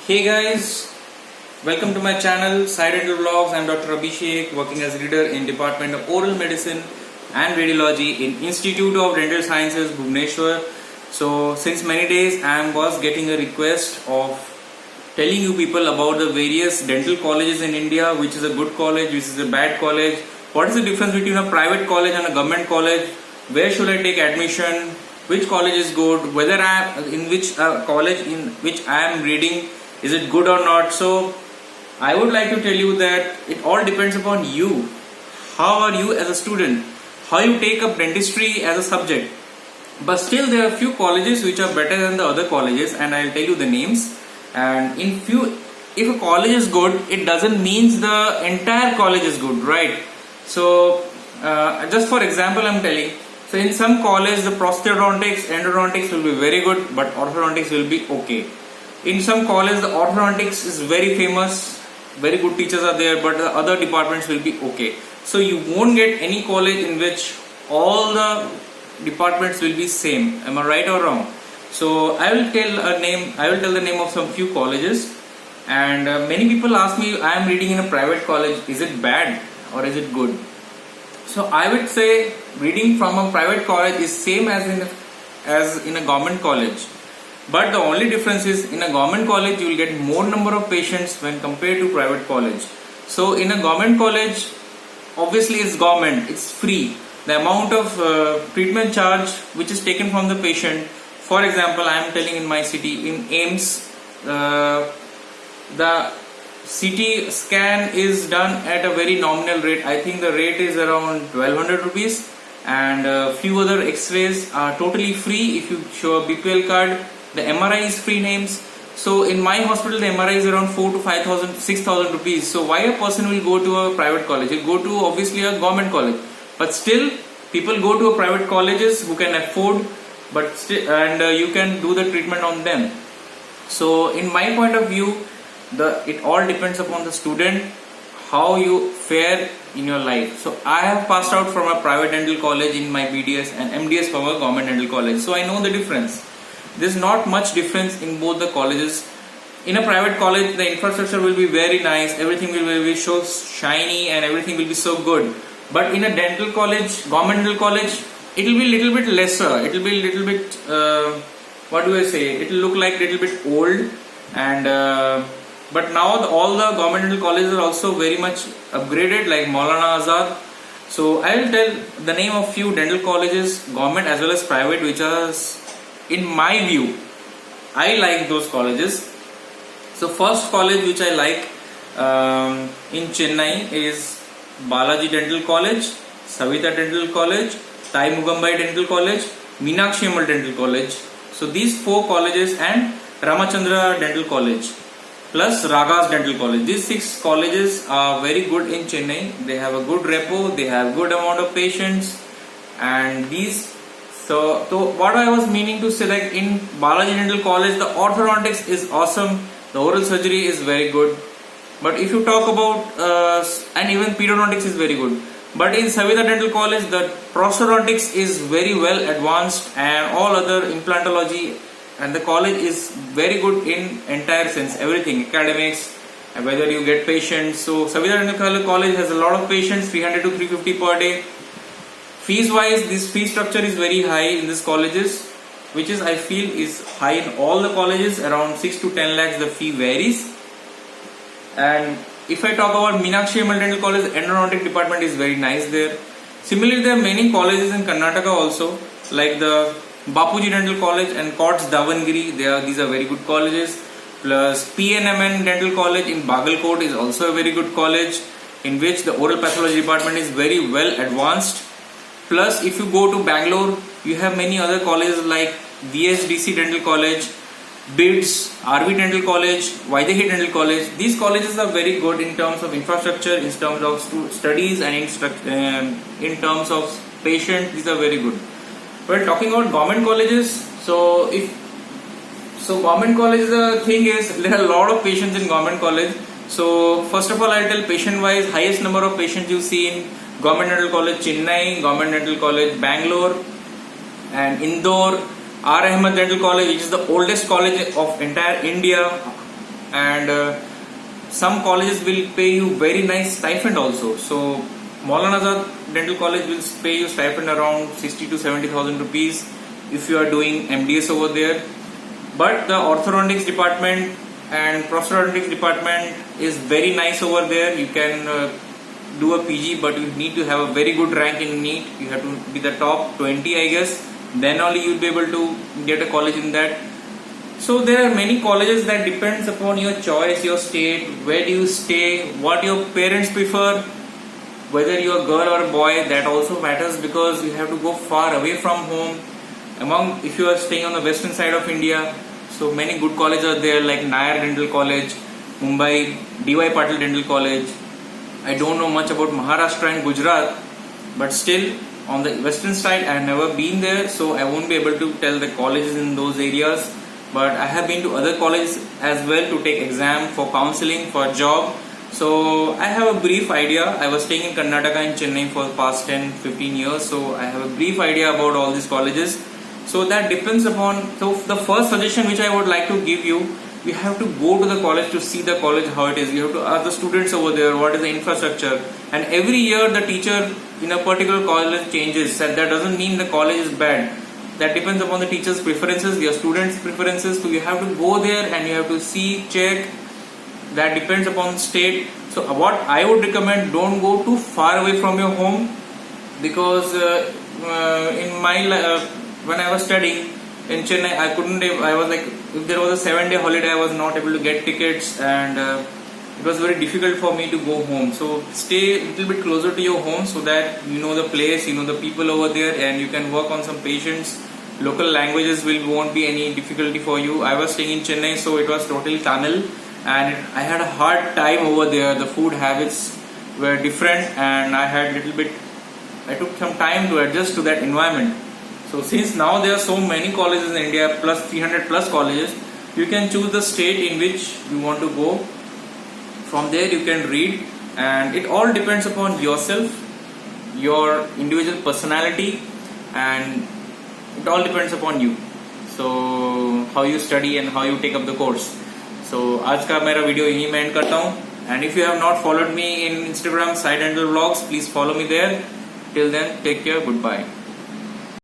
Hey guys, welcome to my channel Side Dental Vlogs. I'm Dr. Abhishek, working as leader in Department of Oral Medicine and Radiology in Institute of Dental Sciences, Bhubaneswar. So since many days I was getting a request of telling you people about the various dental colleges in India, which is a good college, which is a bad college, what is the difference between a private college and a government college, where should I take admission, which college is good, whether I am in which college in which I am reading, is it good or not. So I would like to tell you that it all depends upon you. How are you as a student? How you take up dentistry as a subject? But still there are few colleges which are better than the other colleges, and I'll tell you the names. And if a college is good, it doesn't mean the entire college is good, right? So just for example I'm telling, so in some college the prosthodontics, endodontics will be very good, but orthodontics will be okay. In some college the orthodontics is very famous, very good teachers are there, but the other departments will be okay. So you won't get any college in which all the departments will be same. Am I right or wrong? So I will tell the name of some few colleges, and many people ask me, I am reading in a private college, is it bad or is it good? So I would say reading from a private college is same as in a government college. But the only difference is in a government college you will get more number of patients when compared to private college. So in a government college, obviously it's government, it's free. The amount of treatment charge which is taken from the patient, for example I am telling in my city, in AIMS, the CT scan is done at a very nominal rate. I think the rate is around 1200 rupees, and a few other x-rays are totally free if you show a BPL card. The MRI is free names. So in my hospital the MRI is around 4 to 5,000, 6,000 rupees. So why a person will go to a private college? He'll go to obviously a government college. But still people go to a private colleges who can afford, but still, and you can do the treatment on them. So in my point of view, it all depends upon the student, how you fare in your life. So I have passed out from a private dental college in my BDS and MDS from a government dental college. So I know the difference. There's not much difference in both the colleges. In a private college, the infrastructure will be very nice, everything will be so shiny and everything will be so good. But in a dental college, government dental college, it will be little bit lesser. It will be little bit, what do I say? It will look like little bit old. And but now all the government dental colleges are also very much upgraded, like Maulana Azad. So I will tell the name of few dental colleges, government as well as private, which are, in my view, I like those colleges. So first college which I like in Chennai is Balaji Dental College, Savita Dental College, Tai Mugambai Dental College, Meenakshi Ammal Dental College. So these four colleges, and Ramachandra Dental College, plus Ragas Dental College. These six colleges are very good in Chennai. They have a good repo, they have good amount of patients, and these. So what I was meaning to say, like in Balaji Dental College, the orthodontics is awesome, the oral surgery is very good. But if you talk about, and even periodontics is very good. But in Savita Dental College, the prosthodontics is very well advanced, and all other implantology, and the college is very good in entire sense, everything, academics, and whether you get patients. So Savita Dental College has a lot of patients, 300 to 350 per day. Fees wise, this fee structure is very high in these colleges, which is, I feel, is high in all the colleges, around 6 to 10 lakhs the fee varies. And if I talk about Meenakshi Ammal Dental College, the endodontic department is very nice there. Similarly, there are many colleges in Karnataka also, like the Bapuji Dental College and Courts Davangiri. These are very good colleges. Plus PNMN Dental College in Bagalkot is also a very good college, in which the oral pathology department is very well advanced. Plus if you go to Bangalore, you have many other colleges like VSDC Dental College, BIDS, RV Dental College, Vaidehi Dental College. These colleges are very good in terms of infrastructure, in terms of studies, and in terms of patients. These are very good. Well, talking about government colleges, so government college, the thing is, there are a lot of patients in government college. So first of all, I'll tell patient wise, highest number of patients you see in Government Dental College Chennai, Government Dental College Bangalore and Indore, R. Ahmed Dental College, which is the oldest college of entire India, and some colleges will pay you very nice stipend also. So Maulana Azad Dental College will pay you stipend around 60 to 70,000 rupees if you are doing MDS over there. But the orthodontics department and prosthodontics department is very nice over there. You can do a PG, but you need to have a very good rank in NEET. You have to be the top 20, I guess. Then only you'll be able to get a college in that. So there are many colleges that depends upon your choice, your state, where do you stay, what your parents prefer, whether you're a girl or a boy. That also matters because you have to go far away from home. If you are staying on the western side of India, so many good colleges are there like Nair Dental College, Mumbai, DY Patil Dental College. I don't know much about Maharashtra and Gujarat, but still on the western side I have never been there, so I won't be able to tell the colleges in those areas. But I have been to other colleges as well to take exam for counseling, for job. So I have a brief idea. I was staying in Karnataka in Chennai for the past 10-15 years, so I have a brief idea about all these colleges. So that depends upon, so the first suggestion which I would like to give you, you have to go to the college to see the college how it is. You have to ask the students over there what is the infrastructure, and every year the teacher in a particular college changes. That doesn't mean the college is bad. That depends upon the teacher's preferences, your students' preferences. So you have to go there and you have to see, check. That depends upon state. So what I would recommend, don't go too far away from your home, because when I was studying in Chennai, I was like, if there was a 7-day holiday, I was not able to get tickets, and it was very difficult for me to go home. So stay a little bit closer to your home so that you know the place, you know the people over there, and you can work on some patients. Local languages won't be any difficulty for you. I was staying in Chennai, so it was totally Tamil, and I had a hard time over there. The food habits were different, and I took some time to adjust to that environment. So since now there are so many colleges in India, plus 300 plus colleges, you can choose the state in which you want to go. From there you can read, and it all depends upon yourself, your individual personality, and it all depends upon you. So how you study and how you take up the course. So आज का मेरा video यहीं मैं and करता हूँ. And if you have not followed me in Instagram, Side Dental Vlogs, please follow me there. Till then, take care. Goodbye.